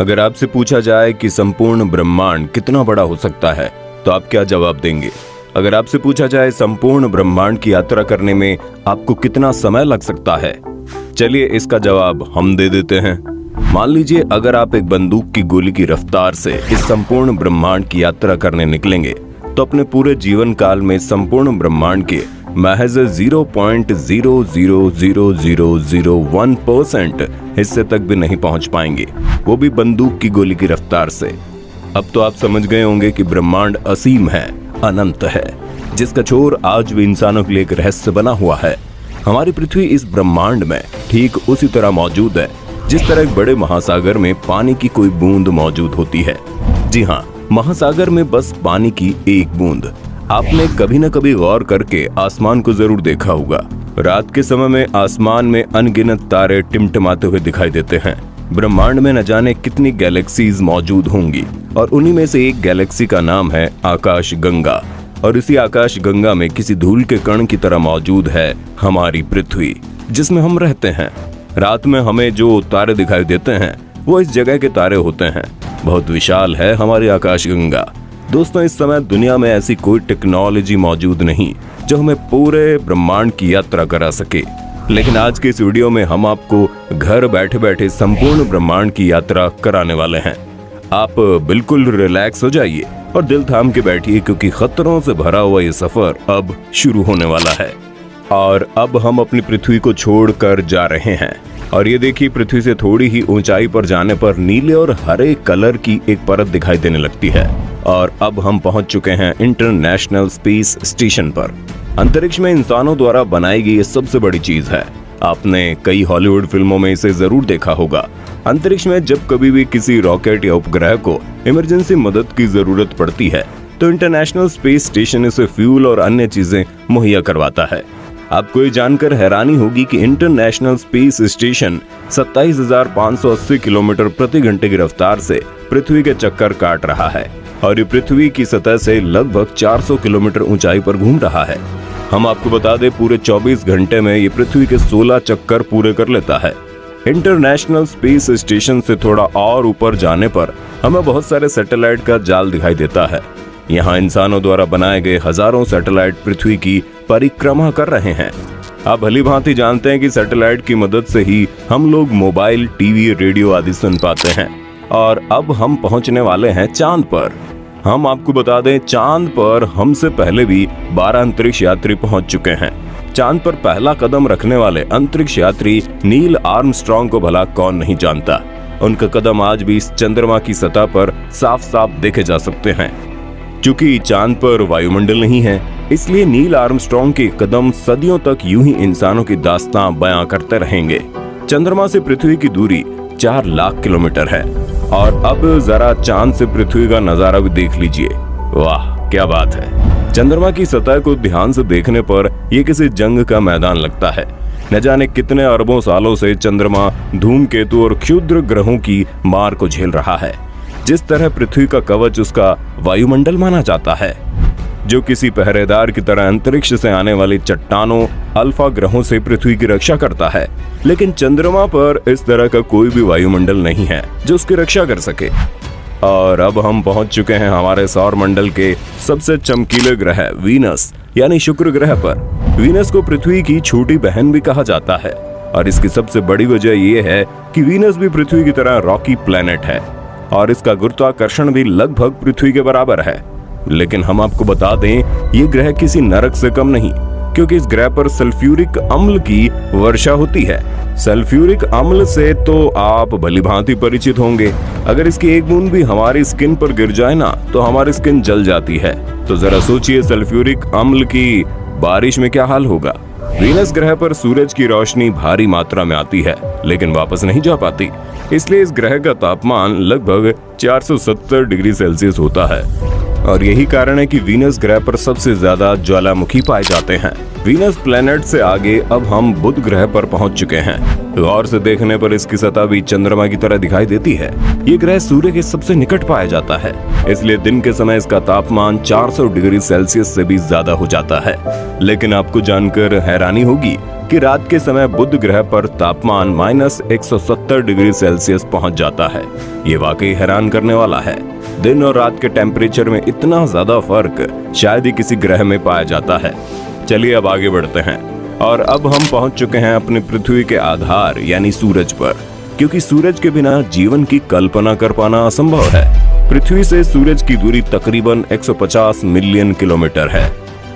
अगर आपसे पूछा जाए कि संपूर्ण ब्रह्मांड कितना बड़ा हो सकता है तो आप क्या जवाब देंगे? अगर आपसे पूछा जाए संपूर्ण ब्रह्मांड की यात्रा करने में आपको कितना समय लग सकता है, चलिए इसका जवाब हम दे देते हैं। मान लीजिए अगर आप एक बंदूक की गोली की रफ्तार से इस संपूर्ण ब्रह्मांड की यात्रा करने निकलेंगे तो अपने पूरे जीवन काल में संपूर्ण ब्रह्मांड के महज 0.000001% हिस्से तक भी नहीं पहुंच पाएंगे, वो भी बंदूक की गोली की रफ्तार से। अब तो आप समझ गए होंगे कि ब्रह्मांड असीम है, अनंत है, जिसका छोर आज भी इंसानों के लिए एक रहस्य बना हुआ है। हमारी पृथ्वी इस ब्रह्मांड में ठीक उसी तरह मौजूद है जिस तरह एक बड़े महासागर में पानी की कोई बूंद मौजूद होती है। जी हाँ, महासागर में बस पानी की एक बूंद। आपने कभी न कभी गौर करके आसमान को जरूर देखा होगा। रात के समय में आसमान में अनगिनत तारे टिमटिमाते हुए दिखाई देते हैं। ब्रह्मांड में न जाने कितनी गैलेक्सीज मौजूद होंगी और उन्हीं में से एक गैलेक्सी का नाम है आकाश गंगा। और इसी आकाश गंगा में किसी धूल के कण की तरह मौजूद है हमारी पृथ्वी, जिसमें हम रहते हैं। रात में हमें जो तारे दिखाई देते हैं वो इस जगह के तारे होते हैं। बहुत विशाल है हमारी आकाश गंगा। दोस्तों, इस समय दुनिया में ऐसी कोई टेक्नोलॉजी मौजूद नहीं जो हमें पूरे ब्रह्मांड की यात्रा करा सके, लेकिन आज के इस वीडियो में हम आपको घर बैठे बैठे संपूर्ण ब्रह्मांड की यात्रा कराने वाले हैं। आप बिल्कुल रिलैक्स हो जाइए और दिल थाम के बैठिए, क्योंकि खतरों से भरा हुआ ये सफर अब शुरू होने वाला है। और अब हम अपनी पृथ्वी को छोड़कर जा रहे हैं और ये देखिए, पृथ्वी से थोड़ी ही ऊंचाई पर जाने पर नीले और हरे कलर की एक परत दिखाई देने लगती है। और अब हम पहुंच चुके हैं इंटरनेशनल स्पेस स्टेशन पर। अंतरिक्ष में इंसानों द्वारा बनाई गई ये सबसे बड़ी चीज है। आपने कई हॉलीवुड फिल्मों में इसे जरूर देखा होगा। अंतरिक्ष में जब कभी भी किसी रॉकेट या उपग्रह को इमरजेंसी मदद की जरूरत पड़ती है तो इंटरनेशनल स्पेस स्टेशन इसे फ्यूल और अन्य चीजें मुहैया करवाता है। आपको ये जानकर हैरानी होगी कि इंटरनेशनल स्पेस स्टेशन 27,580 किलोमीटर प्रति घंटे की रफ्तार से पृथ्वी के चक्कर काट रहा है और ये पृथ्वी की सतह से लगभग 400 किलोमीटर ऊंचाई पर घूम रहा है। हम आपको बता दें, पूरे 24 घंटे में ये पृथ्वी के 16 चक्कर पूरे कर लेता है। इंटरनेशनल स्पेस स्टेशन से थोड़ा और ऊपर जाने पर हमें बहुत सारे सैटेलाइट का जाल दिखाई देता है। यहाँ इंसानों द्वारा बनाए गए हजारों सैटेलाइट पृथ्वी की परिक्रमा कर रहे हैं। आप भली भांति जानते हैं कि सैटेलाइट की मदद से ही हम लोग मोबाइल, टीवी, रेडियो आदि सुन पाते हैं। और अब हम पहुंचने वाले हैं चांद पर। हम आपको बता दें, चांद पर हमसे पहले भी 12 अंतरिक्ष यात्री पहुंच चुके हैं। चांद पर पहला कदम रखने वाले अंतरिक्ष यात्री नील आर्मस्ट्रॉन्ग को भला कौन नहीं जानता। उनका कदम आज भी इस चंद्रमा की सतह पर साफ साफ देखे जा सकते हैं। चूंकि चांद पर वायुमंडल नहीं है, इसलिए नील आर्मस्ट्रॉन्ग के कदम सदियों तक यूं ही इंसानों की दास्तां बयां करते रहेंगे। चंद्रमा से पृथ्वी की दूरी 4 लाख किलोमीटर है। और अब जरा चांद से पृथ्वी का नजारा भी देख लीजिए। वाह, क्या बात है। चंद्रमा की सतह को ध्यान से देखने पर यह किसी जंग का मैदान लगता है। न जाने कितने अरबों सालों से चंद्रमा धूमकेतु और क्षुद्र ग्रहों की मार को झेल रहा है। जिस तरह पृथ्वी का कवच उसका वायुमंडल माना जाता है, जो किसी पहरेदार की तरह अंतरिक्ष से आने वाली चट्टानों, अल्फा ग्रहों से पृथ्वी की रक्षा करता है। लेकिन चंद्रमा पर इस तरह का कोई भी वायुमंडल नहीं है जो उसकी रक्षा कर सके। और अब हम पहुंच चुके हैं हमारे सौर मंडल के सबसे चमकीले ग्रह वीनस यानी शुक्र ग्रह पर। वीनस को पृथ्वी की छोटी बहन भी कहा जाता है और इसकी सबसे बड़ी वजह यह है कि वीनस भी पृथ्वी की तरह रॉकी प्लैनेट है और इसका गुरुत्वाकर्षण भी लगभग पृथ्वी के बराबर है। लेकिन हम आपको बता दें, ये ग्रह किसी नरक से कम नहीं, क्योंकि इस ग्रह पर सल्फ्यूरिक अम्ल की वर्षा होती है। सल्फ्यूरिक अम्ल से तो आप भलीभांति परिचित होंगे। अगर इसकी एक बूंद भी हमारी स्किन पर गिर जाए ना तो हमारी स्किन जल जाती है। तो जरा सोचिए, सल्फ्यूरिक अम्ल की बारिश में क्या हाल होगा। वीनस ग्रह पर सूरज की रोशनी भारी मात्रा में आती है लेकिन वापस नहीं जा पाती, इसलिए इस ग्रह का तापमान लगभग 470 डिग्री सेल्सियस होता है। और यही कारण है कि वीनस ग्रह पर सबसे ज्यादा ज्वालामुखी पाए जाते हैं। वीनस प्लैनेट से आगे अब हम बुध ग्रह पर पहुंच चुके हैं। गौर से देखने पर इसकी सतह भी चंद्रमा की तरह दिखाई देती है। ये ग्रह सूर्य के सबसे निकट पाया जाता है, इसलिए दिन के समय इसका तापमान 400 डिग्री सेल्सियस से भी ज्यादा हो जाता है। लेकिन आपको जानकर हैरानी होगी कि रात के समय बुध ग्रह पर तापमान -170 डिग्री सेल्सियस पहुंच जाता है। ये वाकई हैरान करने वाला है। दिन और रात के टेम्परेचर में इतना ज्यादा फर्क शायद ही किसी ग्रह में पाया जाता है। चलिए अब आगे बढ़ते हैं और अब हम पहुंच चुके हैं अपनी पृथ्वी के आधार यानी सूरज पर, क्योंकि सूरज के बिना जीवन की कल्पना कर पाना असंभव है। पृथ्वी से सूरज की दूरी तकरीबन 150 मिलियन किलोमीटर है।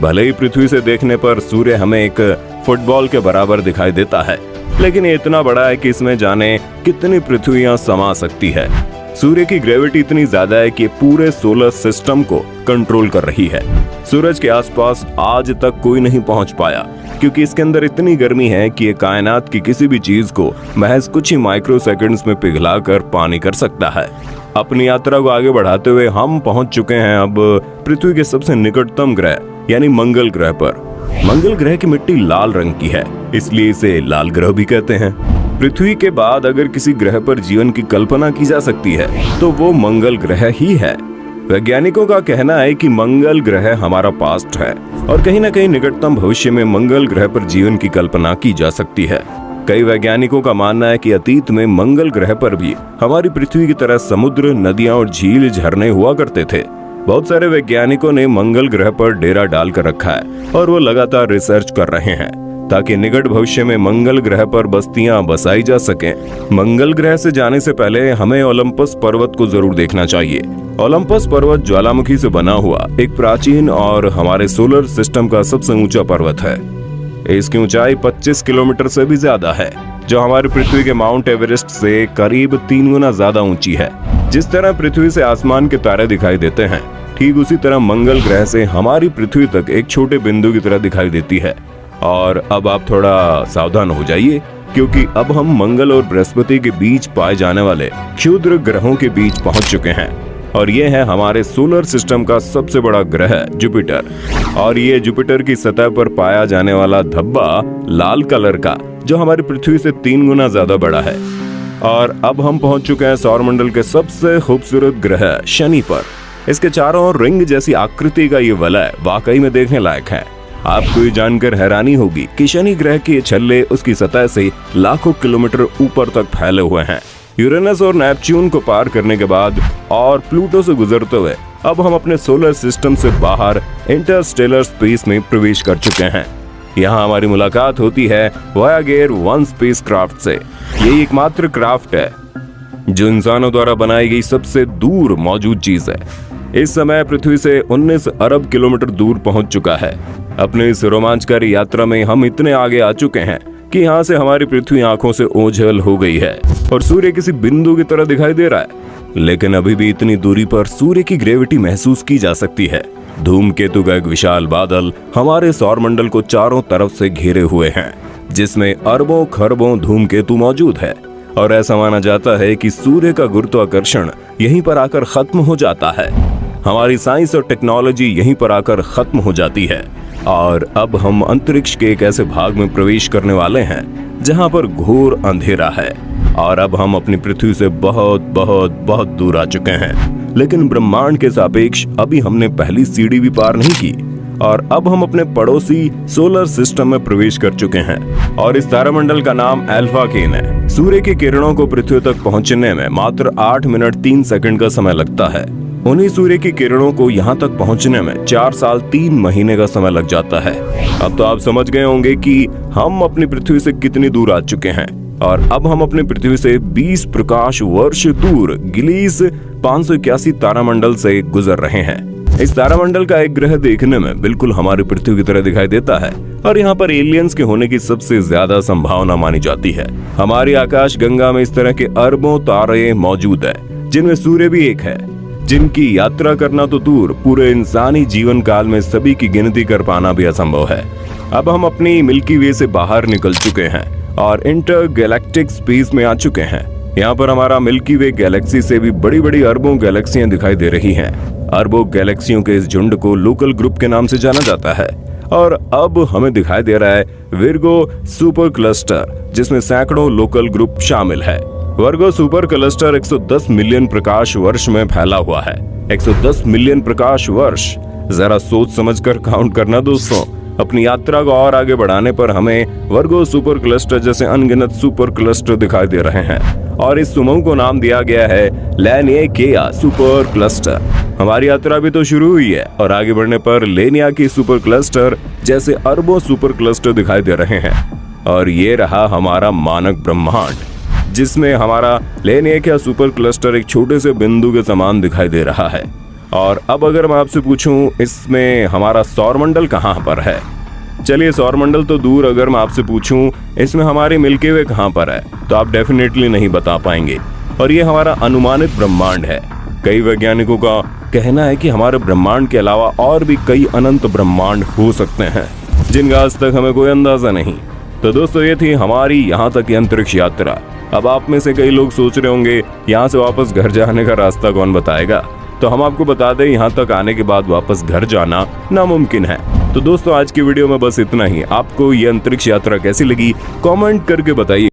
भले ही पृथ्वी से देखने पर सूर्य हमें एक फुटबॉल के बराबर दिखाई देता है, लेकिन ये इतना बड़ा है कि इसमें जाने कितनी पृथ्वियां समा सकती है। सूर्य की ग्रेविटी इतनी ज्यादा है कि पूरे सोलर सिस्टम को कंट्रोल कर रही है। सूरज के आसपास आज तक कोई नहीं पहुंच पाया, क्योंकि इसके अंदर इतनी गर्मी है कि ये कायनात की किसी भी चीज को महज कुछ ही माइक्रो सेकंड्स में पिघलाकर पानी कर सकता है। अपनी यात्रा को आगे बढ़ाते हुए हम पहुंच चुके हैं अब पृथ्वी के सबसे निकटतम ग्रह यानी मंगल ग्रह पर। मंगल ग्रह की मिट्टी लाल रंग की है, इसलिए इसे लाल ग्रह भी कहते हैं। पृथ्वी के बाद अगर किसी ग्रह पर जीवन की कल्पना की जा सकती है तो वो मंगल ग्रह ही है। वैज्ञानिकों का कहना है कि मंगल ग्रह हमारा पास्ट है और कहीं न कहीं निकटतम भविष्य में मंगल ग्रह पर जीवन की कल्पना की जा सकती है। कई वैज्ञानिकों का मानना है कि अतीत में मंगल ग्रह पर भी हमारी पृथ्वी की तरह समुद्र, नदियां और झील, झरने हुआ करते थे। बहुत सारे वैज्ञानिकों ने मंगल ग्रह पर डेरा डालकर रखा है और वो लगातार रिसर्च कर रहे हैं ताकि निकट भविष्य में मंगल ग्रह पर बस्तियां बसाई जा सकें। मंगल ग्रह से जाने से पहले हमें ओलंपस पर्वत को जरूर देखना चाहिए। ओलंपस पर्वत ज्वालामुखी से बना हुआ एक प्राचीन और हमारे सोलर सिस्टम का सबसे ऊंचा पर्वत है। इसकी ऊंचाई 25 किलोमीटर से भी ज्यादा है, जो हमारी पृथ्वी के माउंट एवरेस्ट से करीब 3 गुना ज्यादा ऊंची है। जिस तरह पृथ्वी से आसमान के तारे दिखाई देते हैं, ठीक उसी तरह मंगल ग्रह से हमारी पृथ्वी तक एक छोटे बिंदु की तरह दिखाई देती है। और अब आप थोड़ा सावधान हो जाइए, क्योंकि अब हम मंगल और बृहस्पति के बीच पाए जाने वाले क्षुद्र ग्रहों के बीच पहुंच चुके हैं। और ये है हमारे सोलर सिस्टम का सबसे बड़ा ग्रह जुपिटर। और ये जुपिटर की सतह पर पाया जाने वाला धब्बा लाल कलर का, जो हमारी पृथ्वी से 3 गुना ज्यादा बड़ा है। और अब हम पहुंच चुके हैं सौरमंडल के सबसे खूबसूरत ग्रह शनि पर। इसके चारों ओर रिंग जैसी आकृति का ये वलय वाकई में देखने लायक है। आपको ये जानकर हैरानी होगी कि शनि ग्रह के छल्ले उसकी सतह से लाखों किलोमीटर ऊपर तक फैले हुए हैं। यूरेनस और नेपच्यून को पार करने के बाद और प्लूटो से गुजरते हुए अब हम अपने सोलर सिस्टम से बाहर इंटरस्टेलर स्पेस में प्रवेश कर चुके हैं। यहाँ हमारी मुलाकात होती है वॉयागर 1 स्पेसक्राफ्ट से। ये एकमात्र क्राफ्ट है जो इंसानों द्वारा बनाई गई सबसे दूर मौजूद चीज है। इस समय पृथ्वी से 19 अरब किलोमीटर दूर पहुंच चुका है। अपने इस रोमांचकारी यात्रा में हम इतने आगे आ चुके हैं कि यहाँ से हमारी पृथ्वी आंखों से ओझल हो गई है और सूर्य किसी बिंदु की तरह दिखाई दे रहा है। लेकिन अभी भी इतनी दूरी पर सूर्य की ग्रेविटी महसूस की जा सकती है। धूमकेतु का एक विशाल बादल हमारे सौरमंडल को चारों तरफ से घेरे हुए हैं, जिसमें अरबों खरबों धूमकेतु मौजूद है। और ऐसा माना जाता है कि सूर्य का गुरुत्वाकर्षण यहीं पर आकर खत्म हो जाता है। हमारी साइंस और टेक्नोलॉजी यहीं पर आकर खत्म हो जाती है और अब हम अंतरिक्ष के एक ऐसे भाग में प्रवेश करने वाले हैं जहां पर घोर अंधेरा है। और अब हम अपनी पृथ्वी से बहुत बहुत बहुत दूर आ चुके हैं, लेकिन ब्रह्मांड के सापेक्ष अभी हमने पहली सीढ़ी भी पार नहीं की। और अब हम अपने पड़ोसी सोलर सिस्टम में प्रवेश कर चुके हैं और इस तारामंडल का नाम अल्फा केन है। सूर्य की किरणों को पृथ्वी तक पहुंचने में मात्र 8 मिनट 3 सेकंड का समय लगता है। उन्हीं सूर्य की किरणों को यहाँ तक पहुँचने में 4 साल 3 महीने का समय लग जाता है। अब तो आप समझ गए होंगे कि हम अपनी पृथ्वी से कितनी दूर आ चुके हैं। और अब हम अपनी पृथ्वी से 20 प्रकाश वर्ष दूर गिलीस 581 तारामंडल से गुजर रहे हैं। इस तारामंडल का एक ग्रह देखने में बिल्कुल हमारी पृथ्वी की तरह दिखाई देता है और यहाँ पर एलियंस के होने की सबसे ज्यादा संभावना मानी जाती है। हमारी आकाश गंगा में इस तरह के अरबों तारे मौजूद है, जिनमें सूर्य भी एक है, जिनकी यात्रा करना तो दूर, पूरे इंसानी जीवन काल में सभी की गिनती कर पाना भी असंभव है। अब हम अपनी मिल्की वे से बाहर निकल चुके हैं और इंटर गैलेक्टिक स्पेस में आ चुके हैं। यहाँ पर हमारा मिल्की वे गैलेक्सी से भी बड़ी बड़ी अरबों गैलेक्सियां दिखाई दे रही हैं। अरबों गैलेक्सियों के इस झुंड को लोकल ग्रुप के नाम से जाना जाता है। और अब हमें दिखाई दे रहा है विर्गो सुपर क्लस्टर, जिसमें सैकड़ों लोकल ग्रुप शामिल है। वर्गो सुपर क्लस्टर 110 मिलियन प्रकाश वर्ष में फैला हुआ है। 110 मिलियन प्रकाश वर्ष, जरा सोच समझकर काउंट करना दोस्तों। अपनी यात्रा को और आगे बढ़ाने पर हमें वर्गो सुपर क्लस्टर जैसे अनगिनत सुपर क्लस्टर दिखाई दे रहे हैं और इस समूह को नाम दिया गया है लैनियाकिया सुपर क्लस्टर। हमारी यात्रा भी तो शुरू हुई है और आगे बढ़ने पर लैनियाकी सुपर क्लस्टर जैसे अरबों सुपर क्लस्टर दिखाई दे रहे हैं। और ये रहा हमारा मानक ब्रह्मांड, जिसमें हमारा लैनियाकिया सुपर क्लस्टर एक छोटे से बिंदु के समान दिखाई दे रहा है। और अब अगर मैं आपसे पूछूं इसमें हमारा सौरमंडल कहाँ पर है, चलिए सौरमंडल तो दूर, अगर मैं आपसे पूछूं इसमें हमारी मिल्की वे कहाँ पर है, तो आप डेफिनेटली नहीं बता पाएंगे। और ये हमारा अनुमानित ब्रह्मांड है। कई वैज्ञानिकों का कहना है कि हमारे ब्रह्मांड के अलावा और भी कई अनंत ब्रह्मांड हो सकते हैं जिनका आज तक हमें कोई अंदाजा नहीं। तो दोस्तों ये थी हमारी यहाँ तक की अंतरिक्ष यात्रा। अब आप में से कई लोग सोच रहे होंगे यहाँ से वापस घर जाने का रास्ता कौन बताएगा, तो हम आपको बता दें यहाँ तक आने के बाद वापस घर जाना नामुमकिन है। तो दोस्तों आज की वीडियो में बस इतना ही। आपको ये अंतरिक्ष यात्रा कैसी लगी कमेंट करके बताइए।